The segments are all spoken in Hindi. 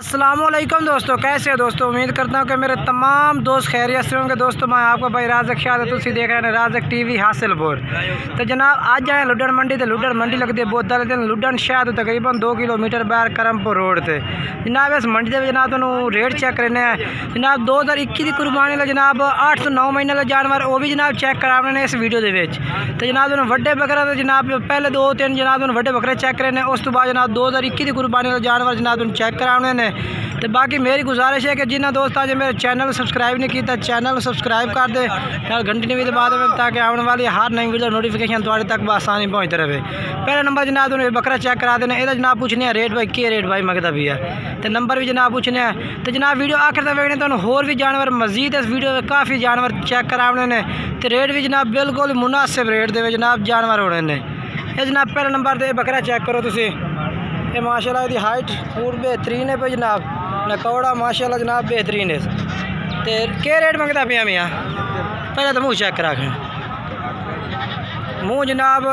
अस्सलामुअलैकुम दोस्तों, कैसे हो दोस्तों। उम्मीद करता हूँ कि मेरे तमाम दोस्त खैरियत से होंगे। दोस्तों मैं आपको भाई राज़क शाह तुसी देख रहे हैं राज़क टीवी हासिलपुर। तो जनाब आज आए लुडन मंडी। तो लुडन मंडी लगती है बोतल दिन लुडन शहर तो तकरीबन 2 किलोमीटर बाहर करमपुर रोड से। जनाब इस मंडी के जनाब तुम रेट चेक करने हैं। जनाब 2021 की कुर्बानी ला जनाब 8 से 9 महीने का जानवर वो भी जनाब चेक कराने इस वीडियो के। तो जनाब तुम वड्डे बकरा तो जनाब पहले 2-3 जनाब तुम वड्डे बकरे चेक करने, उस तो बाद जनाब 2021 की कुर्बानी का जानवर जनाब तुम चेक कराने ने। तो बाकी मेरी गुजारिश है कि जिन्हें दोस्त आज मेरे चैनल सब्सक्राइब नहीं किया चैनल सब्सक्राइब कर दे, घंटी भी दबा दें ताकि आने वाली हर नई वीडियो नोटिफिकेशन तुम्हारे तक आसानी पहुँचते रहे। पहला नंबर जनाब तुम बकरा चेक करा देना। यदा जनाब पूछने हैं रेट भाई के रेट भाई मंगता भी है। तो नंबर भी जनाब पूछने हैं। तो जनाब वीडियो आखिर तक वेखने तो होर भी जानवर मजीद इस वीडियो में काफ़ी जानवर चेक कराने ने। तो रेट भी जनाब बिल्कुल मुनासिब रेट दे जनाब जानवर होने ने। ये जनाब पहला नंबर दे बकरा चेक करो तुसी। ये माशाल्लाह इसकी हाइट फूट बेहतरीन है भाई जनाब, नकौड़ा माशाल्लाह जनाब बेहतरीन है। तो क्या रेट मंगता पिया मियाँ? पहले तो मुँह चेक करा के मुँह जनाब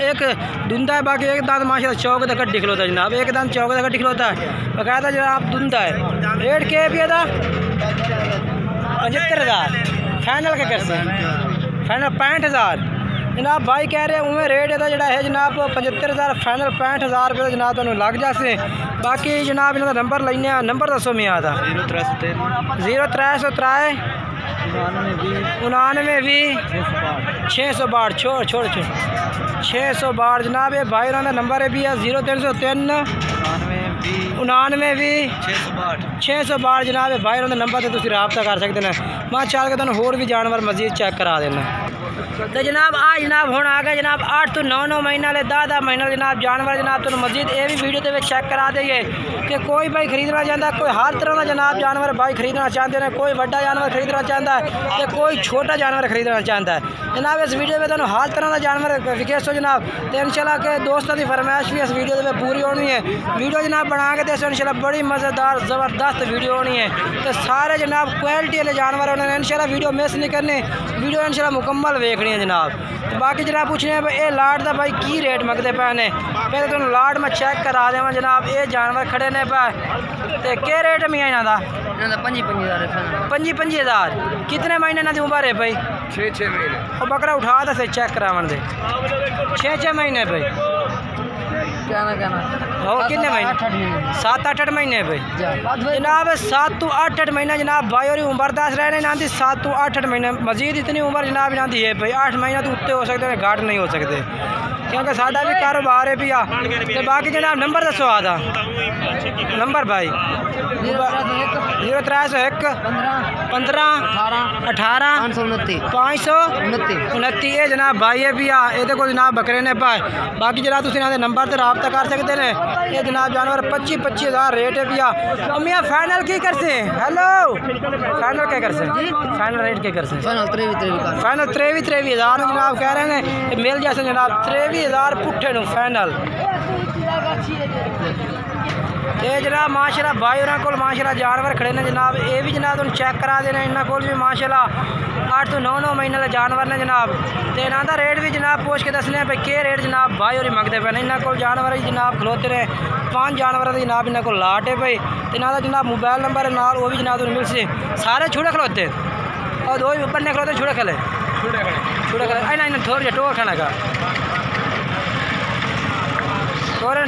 एक धुंधा है, बाकी एक दांत माशाल्लाह चौक तक कट्टी खिलोता है जनाब, एक दांत चौक तक कट्टी खिलोता है बकायदा जनाब धुंधा है। रेट क्या पिया था? 75,000 फाइनल के कैसे फाइनल 65,000 जनाब भाई कह रहे हैं उमें रेट है है जनाब 75,000 फाइनल 65,000 रुपये जनाब तुम लग जासे। बाकी जनाब इन्होंने नंबर लेने नंबर दसो मैं आता 0303 99 20 662 छोड़ 662 जनाब। ये भाई उन्होंने नंबर भी है 0303 99 20 662 जनाब। भाई उन्होंने नंबर से तुम रबता कर सकते हैं। मैं चाह के तुम होर भी जानवर मजीद चेक करा देना। तो जनाब आज जनाब हूँ आ गए जनाब 8 तो 9 महीने वाले 10 महीने जनाब जानवर जनाब तुम मजीद ये भी वीडियो के चेक करा देंगे कि कोई भाई खरीदना चाहता है, कोई हर तरह का जनाब जानवर भाई खरीदना चाहते हैं, कोई बड़ा जानवर खरीदना चाहता है तो कोई छोटा जानवर खरीदना चाहता है। जनाब इस वीडियो में तुम हर तरह का जानवर विकेस हो जनाब। तो इंशाल्लाह के दोस्तों की फरमाइश भी इस वीडियो में पूरी होनी है। वीडियो जनाब बना के दे इंशाल्लाह बड़ी मज़ेदार ज़बरदस्त वीडियो होनी है। तो सारे जनाब क्वालिटी वाले जानवर होने इंशाल्लाह वीडियो मिस नहीं करनी, वीडियो इंशाल्लाह मुकम्मल वेखनी है जनाब। तो बाकी जनाब पूछने हैं भाई ये लाट का भाई की रेट मंगते पे ने। पहले तुम लाट में चेक करा देव जनाब। ये जानवर खड़े ने पे तो क्या रेट मियाँ इन्हों का? 25,000 कितने महीने इन्हों की उम्र है भाई? 6 महीने। और बकरा उठा तो सही चेक करावन दे 6 महीने भाई हो कितने महीने? 7-8 महीने भाई जनाब। 7 तो 8 महीने जनाब भाई और उम्र दस रहे इन्हों की 7 तो 8 महीने। मजीद इतनी उम्र जनाब इन्हों की है भाई 8 महीने तो उत्ते हो सकते हैं, घाट नहीं हो सकते क्योंकि साडा भी कारोबार है पिया। तो बाकी जनाब नंबर दसो आता नंबर भाई 0301 15 18 529 ये जनाब भाई है पिया। ये को जनाब बकरे ने पाए। बाकी जनाब तुम इन्होंने नंबर से रबता कर सकते हैं। ये जनाब जानवर 25,000 रेट है पिया। मियाँ फाइनल की कर से? हेलो फाइनल क्या कर से? फाइनल रेट क्या कर से? फाइनल 23,000 जनाब कह रहे हैं मिल जैसे जनाब 23,000 पुट्ठे नु फाइनल। ये जनाब माशाल्लाह भाई उन्होंने को माशाल्लाह जानवर खड़े ने जनाब। ये भी जनाब तुम चेक करा देना। इन्होंने को भी माशाल्लाह 8 तो 9 महीने वाले जानवर ने जनाब। तो इन्हों का रेट भी जनाब पूछ के दसने भाई के रेट जनाब भाई और मंगते पे। इन्होंने को जानवर जनाब खलोते रहे 5 जानवर की जनाब इन्होंने को लाट है भाई। तो इन्हों का जनाब मोबाइल नंबर है नाल वो भी जनाब तुम मिल से। सारे छुड़े खलोते और 2 बन्ने खलोते छुड़े खले इन्हें थोड़े टोर खाने का टोरे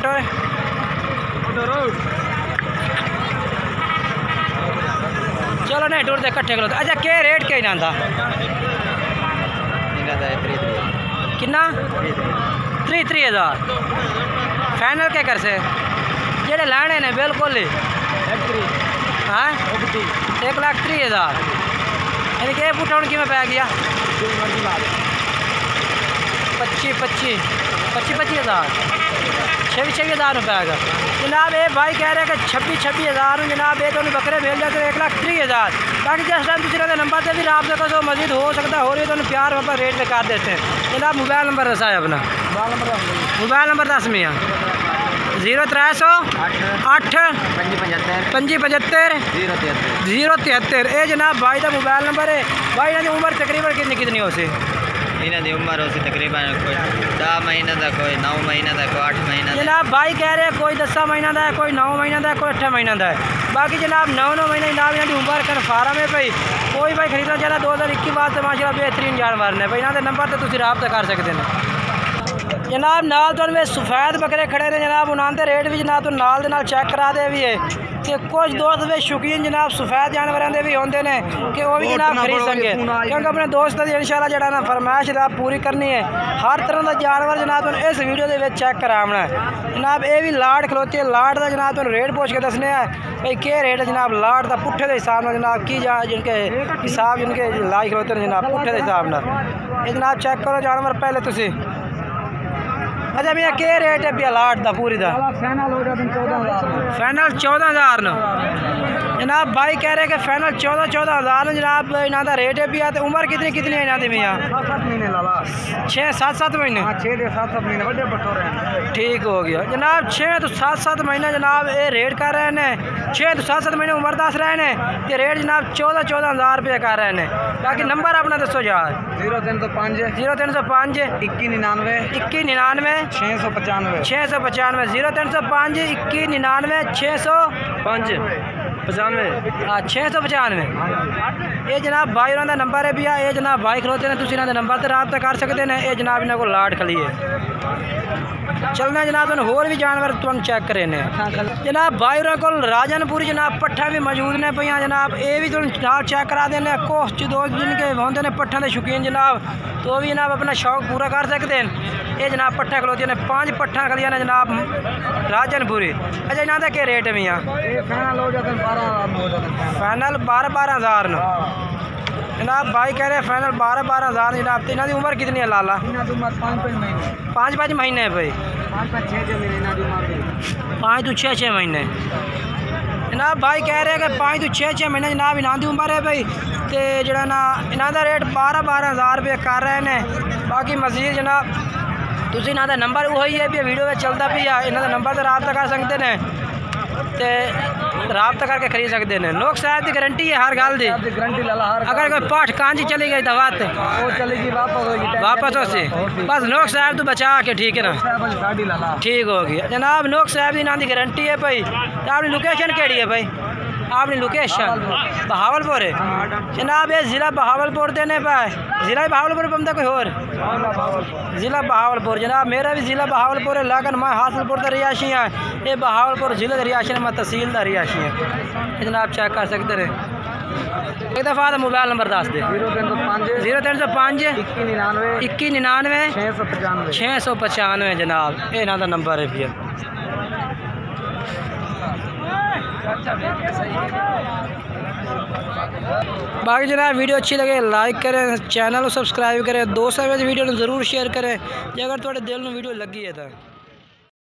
चलो नहीं टूर कट्ठे करो। अच्छा क्या रेट क्या इन्हों का? कितना? 3,000 फाइनल क्या कर से जेडे लैने ने बिल्कुल ही हाँ 1,30,000 यानी कि पुट्ठा हूँ कि पै गया 25,000 26,000 रुपये जनाब। ये भाई कह रहे हैं कि 26,000 जनाब। ये तो बकरे मिल जाते 1,30,000। बाकी जिस टाइम दूसरे नंबर से भी रबता करो मजीद हो सकता हो रही तो प्यार वहाँ पर रेट कर देते हैं जनाब। मोबाइल नंबर दसा है अपना मोबाइल नंबर 10 मियाँ 0308 575 073 ये जनाब भाई का मोबाइल नंबर है। भाई इन्होंने उम्र तकरीबन कितनी हो सी? इन्हां दी उम्र होसी तकरीबन कोई 10 महीने दा, कोई 9 महीने दा, कोई 8 महीने दा। जनाब भाई कह रहे कोई 10 महीना का है, कोई 9 महीना का है, कोई 8 महीना का है। बाकी जनाब 9 महीने जनाब इन्होंने उम्र कन्फर्म है भाई। कोई भाई खरीदना चाहता 2021 वास्ते माशाल्लाह बेहतरीन जानवर ने भाई। इन्होंने नंबर तो तुम रब्ता कर सकते हैं जनाब। नाल तो सफ़ेद बकरे खड़े ने जनाब, उन्होंने रेट भी जनाब तो नाल दे नाल चेक करा दे भी है कि कुछ दोस्त भी शौकीन जनाब सफ़ेद जानवरों के भी होंगे ने कि वो भी जनाब खरीद सके, क्योंकि अपने दोस्त की इंशाल्लाह जरा ना फरमाइश जनाब पूरी करनी है। हर तरह का जानवर जनाब तुम इस वीडियो के चेक कराना है जनाब। ये भी लाट खलोती है, लाट का जनाब तुम रेट पूछ के दसने भाई क्या रेट है जनाब लाट का पुट्ठे के हिसाब में जनाब की जिनके हिसाब जिनके लाई खलोते हैं जनाब पुट्ठे के हिसाब में। ये जनाब चेक करो जानवर पहले तुसी। अच्छा भैया क्या रेट है भैया लाट का पूरी का? फाइनल 14,000 न जनाब। भाई कह रहे कि फाइनल 14,000 जनाब इन्हों का रेट है भैया। तो उम्र कितनी कितनी है इन्हों की भैया? 6-7 महीने। 6-7 महीने ठीक हो गया जनाब। 6 तो 7 महीने जनाब ये रेट कर रहे हैं। 6 तो 7 महीने उम्र दस रहे हैं तो रेट जनाब 14,000 रुपये कर रहे हैं। बाकी नंबर अपना दसो यार। 0305 2199 2199 695 695 0305 2199 695 हाँ 695। ये जनाब भाई उन्होंने नंबर है भैया। ये जनाब भाई खलोते हैं, तुम इन्होंने नंबर से रब्ता कर सकते हैं। ये जनाब इन्होंने को लाट खली है। चलना जनाब तुम होर भी जानवर तुम चेक करे ने जनाब। भाई उन्होंने को राजनपुरी जनाब पट्ठा भी मौजूद ने पे जनाब। ये भी तुम चेक करा देने कोह दो जिनके होंगे ने पट्ठा के शौकीन जनाब, तो भी जनाब अपना शौक पूरा कर सकते हैं। ये जनाब पट्ठा खलोती ने 5 पट्ठा खलिया ने जनाब राजनपुरी। अच्छा इन्हों का क्या रेट है भैया? फाइनल 12,000 जनाब। भाई कह रहे हैं फाइनल 12,000 जनाब। तो इन्हों की उम्र कितनी है लाला? 5 महीने है भाई। 5 तो 6 महीने जनाब। भाई कह रहे हैं कि 5 तो 6 महीने जनाब इन्हों की उम्र है भाई। तो जरा ना इन्हों का रेट 12,000 रुपये कर रहे हैं। बाकी मजीद जनाब तुम इन्हों का नंबर वही है भी वीडियो में चलता भी है। इन्हों रबता से रब्ता कर सकते हैं तो रब्ता करके खरीद सकते हैं। नोक साहब की गारंटी है हर गल की। अगर कोई पाठ कांजी चली गई तो वापस उसे बस नोक साहब तो बचा के ठीक है ना। ठीक हो गया जनाब। नोक साहब की इन्हों की गारंटी है भाई। तो अपनी लोकेशन केड़ी है भाई? अपनी लोकेशन बहावलपुर है जनाब। ये ज़िला बहावलपुर देने पाए। ज़िला बहावलपुर बंदा कोई और? ज़िला बहावलपुर जनाब। मेरा भी ज़िला बहावलपुर है लेकिन मैं हासिलपुर का रिहायशी हाँ। ये बहावलपुर ज़िले का रिहायशी है, मैं तहसील का रिहायशी है जनाब। चेक कर सकते रहे। एक दफ़ा तो मोबाइल नंबर दस दे। 0305 2199 695 जनाब। ये इन्हों का नंबर है भैया। बाकी जनाब वीडियो अच्छी लगे लाइक करें, चैनल को सब्सक्राइब करें, दोस्तों में वीडियो ज़रूर शेयर करें जे अगर थोड़े दिल में वीडियो लगी है तो।